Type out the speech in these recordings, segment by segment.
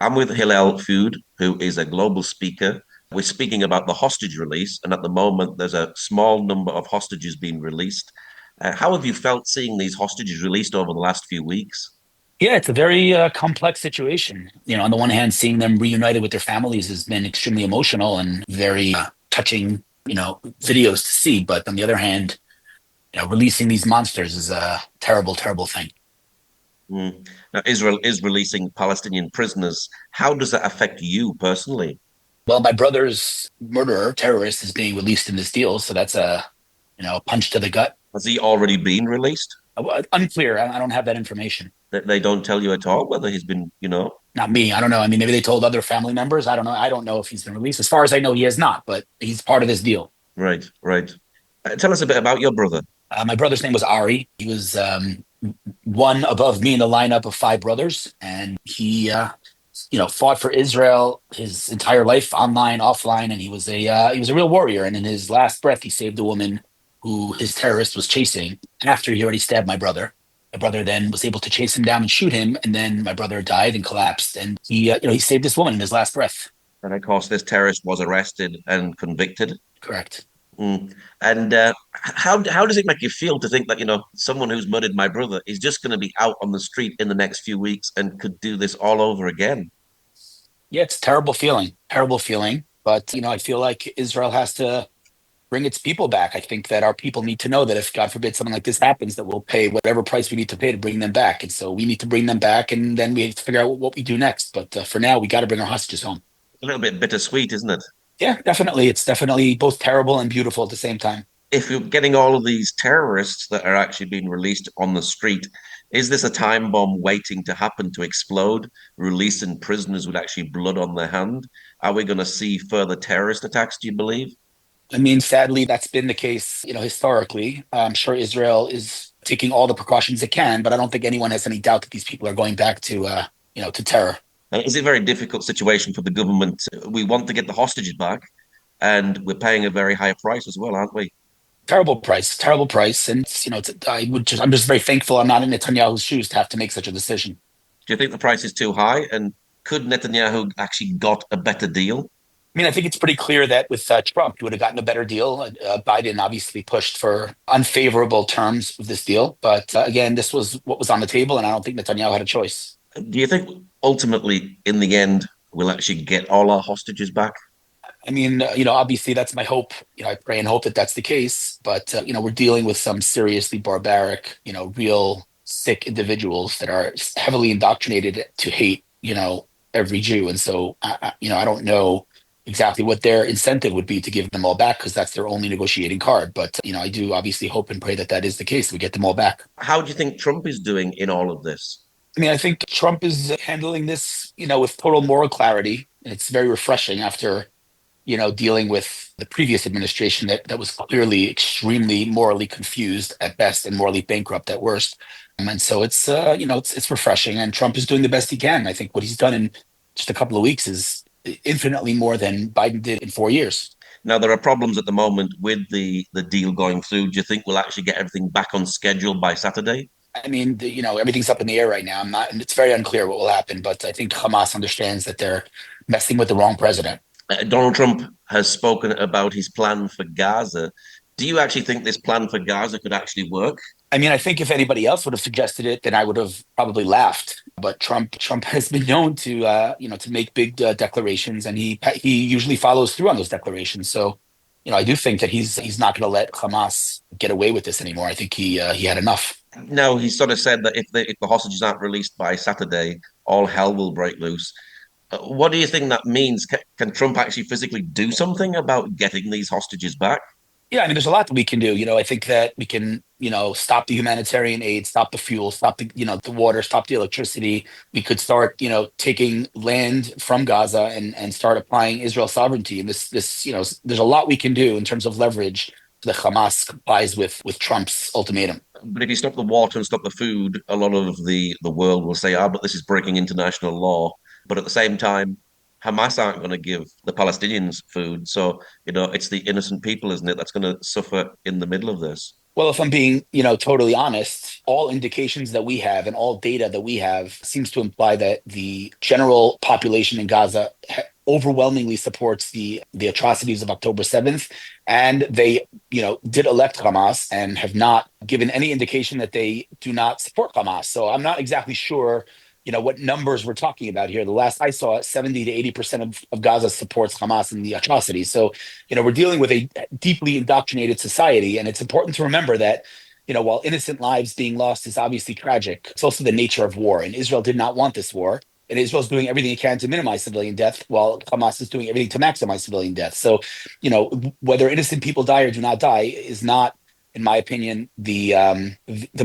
I'm with Hillel Fuld, who is a global speaker. We're speaking about the hostage release, and at the moment, there's a small number of hostages being released. How have you felt seeing these hostages released over the last few weeks? Yeah, it's a very complex situation. On the one hand, seeing them reunited with their families has been extremely emotional and very touching, videos to see. But on the other hand, releasing these monsters is a terrible, terrible thing. Mm. Now, Israel is releasing Palestinian prisoners. How does that affect you personally? Well, my brother's murderer, terrorist, is being released in this deal, so that's a punch to the gut. Has he already been released? Unclear. I don't have that information. They don't tell you at all whether he's been. Not me. I don't know. I mean, maybe they told other family members. I don't know. I don't know if he's been released. As far as I know, he has not, but he's part of this deal. Right, right. Tell us a bit about your brother. My brother's name was Ari. He was one above me in the lineup of five brothers, and he fought for Israel his entire life, online, offline, and he was a real warrior. And in his last breath, he saved a woman who his terrorist was chasing after he already stabbed my brother. My brother then was able to chase him down and shoot him, and then my brother died and collapsed. And he saved this woman in his last breath. And of course, this terrorist was arrested and convicted. Correct. Mm. And how does it make you feel to think that someone who's murdered my brother is just going to be out on the street in the next few weeks and could do this all over again? Yeah, it's a terrible feeling, terrible feeling. But I feel like Israel has to bring its people back. I think that our people need to know that if, God forbid, something like this happens, that we'll pay whatever price we need to pay to bring them back. And so we need to bring them back, and then we have to figure out what we do next. But for now, we got to bring our hostages home. A little bit bittersweet, isn't it? Yeah, definitely. It's definitely both terrible and beautiful at the same time. If you're getting all of these terrorists that are actually being released on the street, is this a time bomb waiting to happen to explode, releasing prisoners with actually blood on their hand? Are we going to see further terrorist attacks, do you believe? I mean, sadly, that's been the case, historically. I'm sure Israel is taking all the precautions it can, but I don't think anyone has any doubt that these people are going back to terror. Is it a very difficult situation for the government? We want to get the hostages back, and we're paying a very high price as well, aren't we? Terrible price, terrible price. And I'm just very thankful I'm not in Netanyahu's shoes to have to make such a decision. Do you think the price is too high? And could Netanyahu actually got a better deal? I mean, I think it's pretty clear that with Trump, he would have gotten a better deal. Biden obviously pushed for unfavorable terms of this deal. But again, this was what was on the table, and I don't think Netanyahu had a choice. Do you think ultimately, in the end, we'll actually get all our hostages back? I mean, obviously that's my hope. I pray and hope that that's the case. But, we're dealing with some seriously barbaric, real sick individuals that are heavily indoctrinated to hate, every Jew. And so, I don't know exactly what their incentive would be to give them all back because that's their only negotiating card. But, I do obviously hope and pray that that is the case. We get them all back. How do you think Trump is doing in all of this? I mean, I think Trump is handling this, with total moral clarity. It's very refreshing after dealing with the previous administration that was clearly extremely morally confused at best and morally bankrupt at worst. And so it's refreshing, and Trump is doing the best he can. I think what he's done in just a couple of weeks is infinitely more than Biden did in 4 years. Now, there are problems at the moment with the deal going through. Do you think we'll actually get everything back on schedule by Saturday? I mean, everything's up in the air right now. I'm not, and it's very unclear what will happen, but I think Hamas understands that they're messing with the wrong president. Donald Trump has spoken about his plan for Gaza. Do you actually think this plan for Gaza could actually work? I mean, I think if anybody else would have suggested it, then I would have probably laughed. But Trump has been known to make big declarations, and he usually follows through on those declarations. So, I do think that he's not going to let Hamas get away with this anymore. I think he had enough. No, he sort of said that if the hostages aren't released by Saturday, all hell will break loose. What do you think that means? Can Trump actually physically do something about getting these hostages back? Yeah, I mean, there's a lot that we can do. I think that we can, stop the humanitarian aid, stop the fuel, stop the water, stop the electricity. We could start, taking land from Gaza and start applying Israel sovereignty. And there's a lot we can do in terms of leverage that Hamas complies with Trump's ultimatum. But if you stop the water and stop the food, a lot of the world will say, but this is breaking international law. But at the same time, Hamas aren't going to give the Palestinians food. So, it's the innocent people, isn't it, that's going to suffer in the middle of this. Well, if I'm being, totally honest, all indications that we have and all data that we have seems to imply that the general population in Gaza overwhelmingly supports the atrocities of October 7th, and they, did elect Hamas and have not given any indication that they do not support Hamas. So I'm not exactly sure, what numbers we're talking about here. The last I saw, 70 to 80% of Gaza supports Hamas and the atrocities. So we're dealing with a deeply indoctrinated society. And it's important to remember that, while innocent lives being lost is obviously tragic, it's also the nature of war. And Israel did not want this war. And Israel is doing everything it can to minimize civilian death, while Hamas is doing everything to maximize civilian death. So, whether innocent people die or do not die is not, in my opinion, the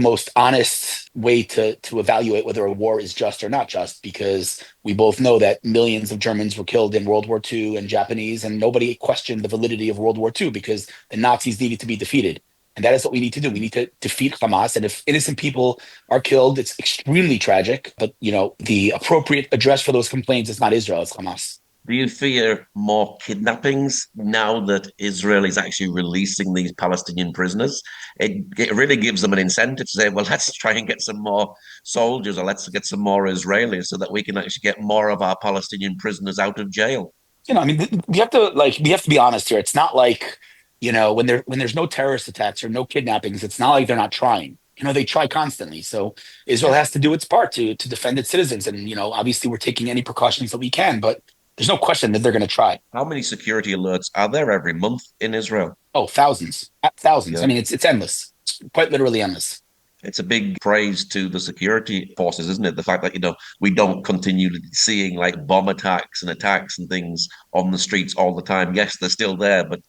most honest way to evaluate whether a war is just or not just, because we both know that millions of Germans were killed in World War II and Japanese, and nobody questioned the validity of World War II because the Nazis needed to be defeated. And that is what we need to do. We need to defeat Hamas. And if innocent people are killed, it's extremely tragic. But, the appropriate address for those complaints is not Israel, it's Hamas. Do you fear more kidnappings now that Israel is actually releasing these Palestinian prisoners? It really gives them an incentive to say, well, let's try and get some more soldiers or let's get some more Israelis so that we can actually get more of our Palestinian prisoners out of jail. I mean, we have to be honest here. It's not like, when there's no terrorist attacks or no kidnappings, it's not like they're not trying. They try constantly. So Israel has to do its part to defend its citizens. And, obviously we're taking any precautions that we can, but there's no question that they're going to try. How many security alerts are there every month in Israel? Oh, thousands, thousands. I Yeah. mean, it's endless, it's quite literally endless. It's a big praise to the security forces, isn't it? The fact that, we don't continue seeing like bomb attacks and attacks and things on the streets all the time. Yes, they're still there, but,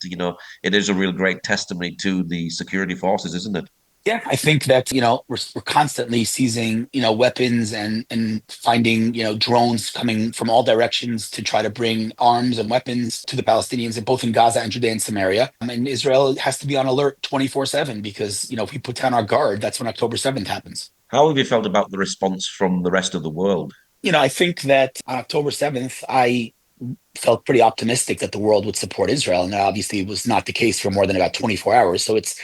it is a real great testimony to the security forces, isn't it? Yeah, I think that we're constantly seizing weapons and finding drones coming from all directions to try to bring arms and weapons to the Palestinians, both in Gaza and Judea and Samaria. And Israel has to be on alert 24/7 because if we put down our guard, that's when October 7th happens. How have you felt about the response from the rest of the world? I think that on October 7th, I felt pretty optimistic that the world would support Israel, and that obviously was not the case for more than about 24 hours. So it's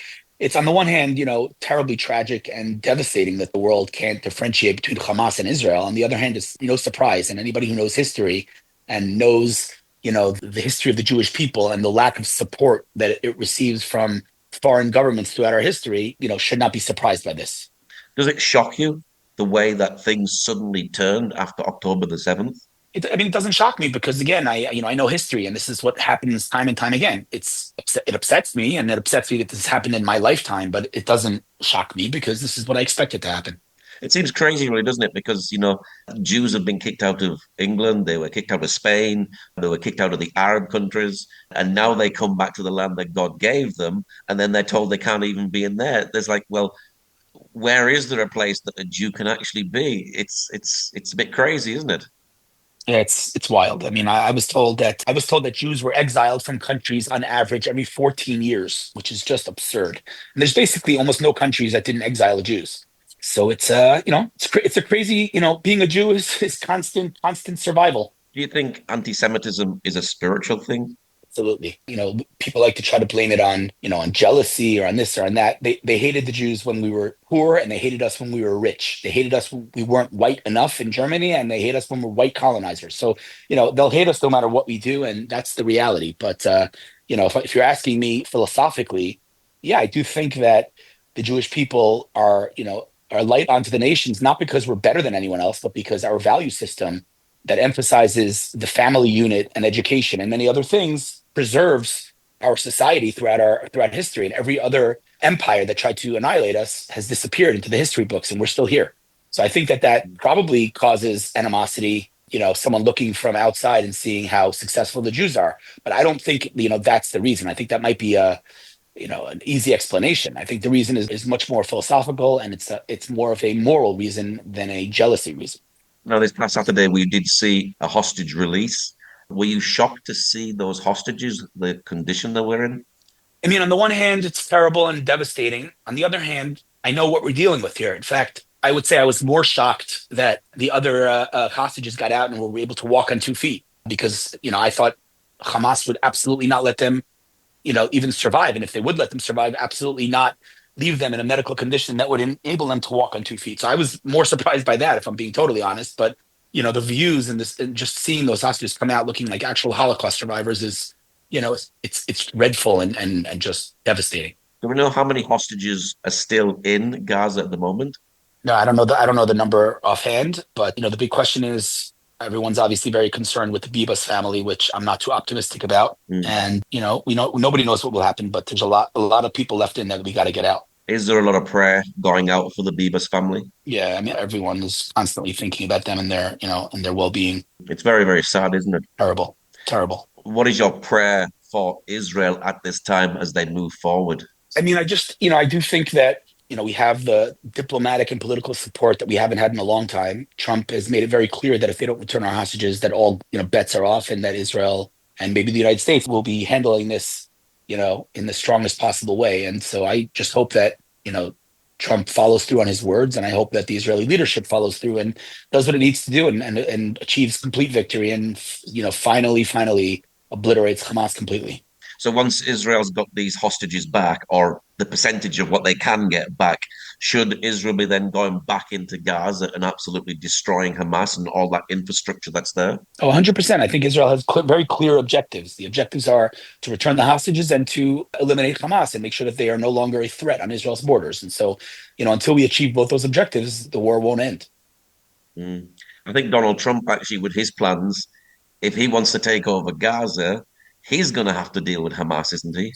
on the one hand, terribly tragic and devastating that the world can't differentiate between Hamas and Israel. On the other hand, it's no surprise, and anybody who knows history and knows, the history of the Jewish people and the lack of support that it receives from foreign governments throughout our history, should not be surprised by this. Does it shock you the way that things suddenly turned after October the 7th? I mean, it doesn't shock me because again, I know history, and this is what happens time and time again. It upsets me, and it upsets me that this happened in my lifetime, but it doesn't shock me because this is what I expected to happen. It seems crazy, really, doesn't it? Because, Jews have been kicked out of England, they were kicked out of Spain, they were kicked out of the Arab countries, and now they come back to the land that God gave them, and then they're told they can't even be in there. There's like, well, where is there a place that a Jew can actually be? It's a bit crazy, isn't it? Yeah, it's wild. I mean, I was told that Jews were exiled from countries on average every 14 years, which is just absurd. And there's basically almost no countries that didn't exile Jews. So it's a crazy, being a Jew is constant survival. Do you think anti-Semitism is a spiritual thing? Absolutely. People like to try to blame it on jealousy or on this or on that. They hated the Jews when we were poor, and they hated us when we were rich. They hated us when we weren't white enough in Germany, and they hate us when we're white colonizers. So, they'll hate us no matter what we do, and that's the reality. But if you're asking me philosophically, yeah, I do think that the Jewish people are light onto the nations, not because we're better than anyone else, but because our value system that emphasizes the family unit and education and many other things preserves our society throughout history. And every other empire that tried to annihilate us has disappeared into the history books, and we're still here. So I think that probably causes animosity. Someone looking from outside and seeing how successful the Jews are, but I don't think that's the reason. I think that might be an easy explanation. I think the reason is much more philosophical, and it's more of a moral reason than a jealousy reason. Now, this past Saturday, we did see a hostage release. Were you shocked to see those hostages, the condition they were in? I mean, on the one hand, it's terrible and devastating. On the other hand, I know what we're dealing with here. In fact, I would say I was more shocked that the other hostages got out and were able to walk on 2 feet because, I thought Hamas would absolutely not let them, even survive. And if they would let them survive, absolutely not, leave them in a medical condition that would enable them to walk on 2 feet. So I was more surprised by that, if I'm being totally honest. But the views and this, and just seeing those hostages come out looking like actual Holocaust survivors is, it's dreadful and just devastating. Do we know how many hostages are still in Gaza at the moment? No, I don't know the number offhand, but the big question is everyone's obviously very concerned with the Bibas family, which I'm not too optimistic about. Mm. And we know nobody knows what will happen, but there's a lot of people left in there that we got to get out. Is there a lot of prayer going out for the Bibas family? Yeah, I mean everyone is constantly thinking about them and their and their well-being. It's very, very sad, isn't it? Terrible, terrible. What is your prayer for Israel at this time as they move forward? I mean, I just, I do think that, we have the diplomatic and political support that we haven't had in a long time. Trump has made it very clear that if they don't return our hostages, that all, bets are off and that Israel and maybe the United States will be handling this, in the strongest possible way. And so I just hope that, Trump follows through on his words. And I hope that the Israeli leadership follows through and does what it needs to do and achieves complete victory and, finally obliterates Hamas completely. So once Israel's got these hostages back, or the percentage of what they can get back, should Israel be then going back into Gaza and absolutely destroying Hamas and all that infrastructure that's there? Oh, 100%. I think Israel has very clear objectives. The objectives are to return the hostages and to eliminate Hamas and make sure that they are no longer a threat on Israel's borders. And so, until we achieve both those objectives, the war won't end. Mm. I think Donald Trump, actually, with his plans, if he wants to take over Gaza, he's going to have to deal with Hamas, isn't he?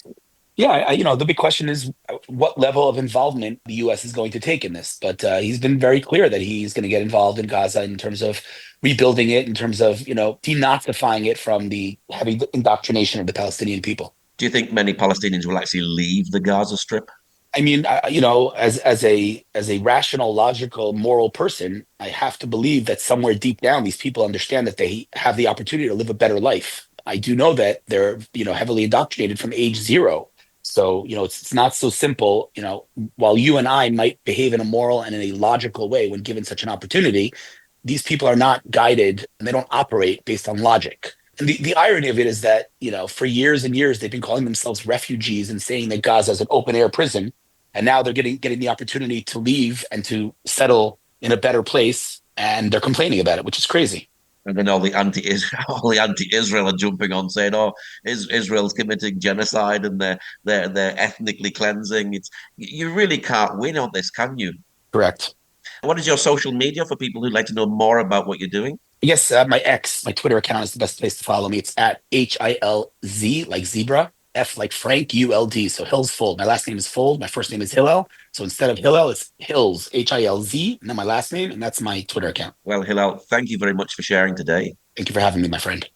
Yeah, the big question is what level of involvement the U.S. is going to take in this. But he's been very clear that he's going to get involved in Gaza in terms of rebuilding it, in terms of, denazifying it from the heavy indoctrination of the Palestinian people. Do you think many Palestinians will actually leave the Gaza Strip? I mean, as a rational, logical, moral person, I have to believe that somewhere deep down, these people understand that they have the opportunity to live a better life. I do know that they're, heavily indoctrinated from age zero. So, it's not so simple. While you and I might behave in a moral and in a logical way when given such an opportunity, these people are not guided and they don't operate based on logic. And the irony of it is that, for years and years, they've been calling themselves refugees and saying that Gaza is an open air prison. And now they're getting the opportunity to leave and to settle in a better place. And they're complaining about it, which is crazy. And then all the anti-Israel are jumping on, saying, "Oh, Israel's committing genocide and they're ethnically cleansing." You really can't win on this, can you? Correct. What is your social media for people who'd like to know more about what you're doing? I guess my Twitter account is the best place to follow me. It's at HILZ, like zebra, F like Frank, ULD. So Hill's Fuld. My last name is Fuld. My first name is Hillel. So instead of Hillel, it's Hills, HILZ, and then my last name, and that's my Twitter account. Well, Hillel, thank you very much for sharing today. Thank you for having me, my friend.